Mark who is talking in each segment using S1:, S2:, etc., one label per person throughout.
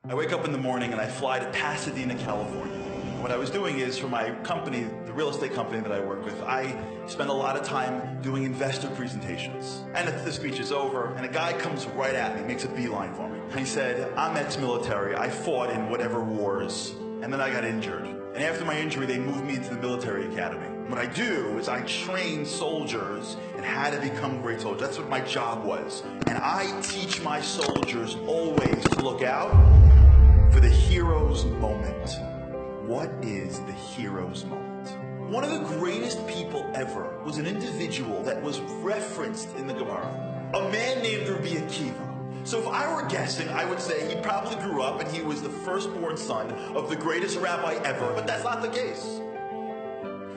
S1: I wake up in the morning and I fly to Pasadena, California. And what I was doing is, for my company, the real estate company that I work with, I spend a lot of time doing investor presentations. And the speech is over, and a guy comes right at me, makes a beeline for me. And he said, I'm ex-military. I fought in whatever wars, and then I got injured. And after my injury, they moved me into the military academy. What I do is I train soldiers in how to become great soldiers. That's what my job was. And I teach my soldiers always to look out for the hero's moment. What is the hero's moment? One of the greatest people ever was an individual that was referenced in the Gemara, a man named Akiva. So if I were guessing, I would say he probably grew up and he was the firstborn son of the greatest rabbi ever, but that's not the case.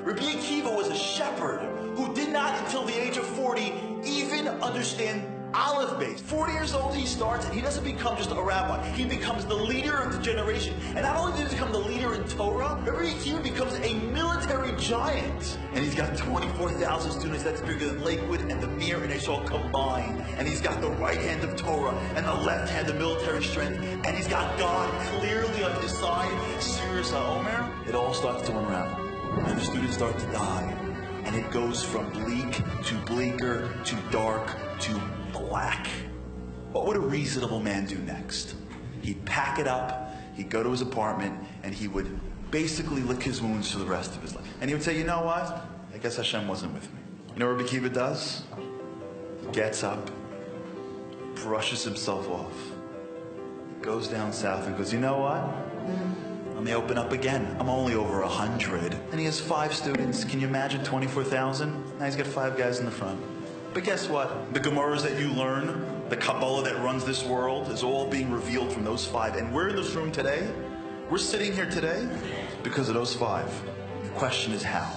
S1: Akiva was a shepherd who did not, until the age of 40, even understand Aleph base. 40 years old he starts, and he doesn't become just a rabbi. He becomes the leader of the generation. And not only did he become the leader in Torah, Akiva becomes a military giant. And he's got 24,000 students. That's bigger than Lakewood and the Mir and Ishal combined. And he's got the right hand of Torah and the left hand of military strength. And he's got God clearly on his side. Sirius HaOmer. It all starts to unravel. And the students start to die. And it goes from bleak to bleaker to dark to black. What would a reasonable man do next? He'd pack it up, he'd go to his apartment, and he would basically lick his wounds for the rest of his life. And he would say, you know what? I guess Hashem wasn't with me. You know what Akiva does? He gets up, brushes himself off, goes down south and goes, you know what? Let me open up again. I'm only over 100. And he has 5 students. Can you imagine 24,000? Now he's got 5 guys in the front. But guess what? The Gemaras that you learn, the Kabbalah that runs this world, is all being revealed from those 5. And we're in this room today. We're sitting here today because of those 5. The question is how.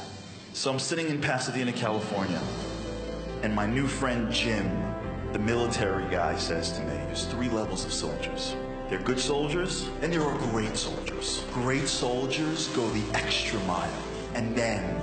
S1: So I'm sitting in Pasadena, California, and my new friend Jim, the military guy, says to me, there's 3 levels of soldiers. They're good soldiers, and there are great soldiers. Great soldiers go the extra mile. And then,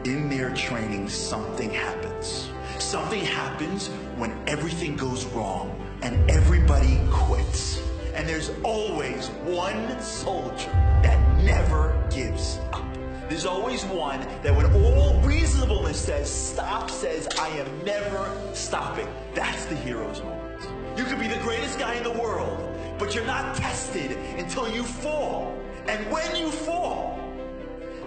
S1: in their training, something happens. Something happens when everything goes wrong and everybody quits. And there's always one soldier that never gives up. There's always one that, when all reasonableness says stop, says I am never stopping. That's the hero's moment. You could be the greatest guy in the world, but you're not tested until you fall. And when you fall,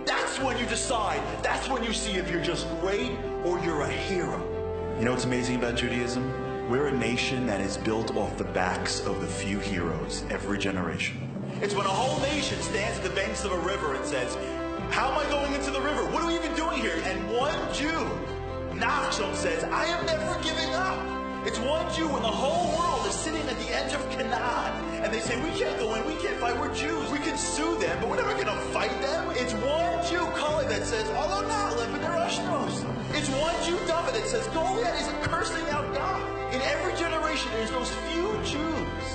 S1: that's when you decide, that's when you see if you're just great or you're a hero. You know what's amazing about Judaism? We're a nation that is built off the backs of the few heroes every generation. It's when a whole nation stands at the banks of a river and says, how am I going into the river? What are we even doing here? And one Jew, Nachshon, says, I am never giving up. It's one Jew when the whole world is sitting at the edge of Canaan, and they say, we can't go in, we can't fight, we're Jews. We can sue them, but we're never going to fight them. It's one Jew, Kali, that says, Allah na'aleh b'derashnos. It's one Jew, David, that says, Goliath is cursing out God. In every generation, there's those few Jews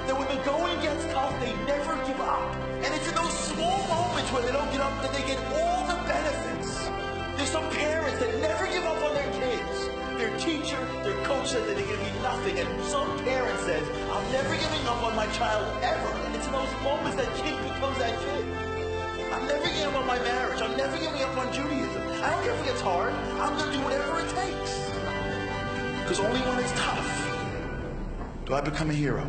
S1: that when the going gets tough, they never give up. And it's in those small moments when they don't give up that they get all the benefits. There's some parents that never give up on their kids. Their teacher, their coach said that they're going to be nothing. And some parent says, I'm never giving up on my child ever. And it's in those moments that kid becomes that kid. I'm never giving up on my marriage. I'm never giving up on Judaism. I don't care if it gets hard. I'm going to do whatever it takes. Because only when it's tough do I become a hero.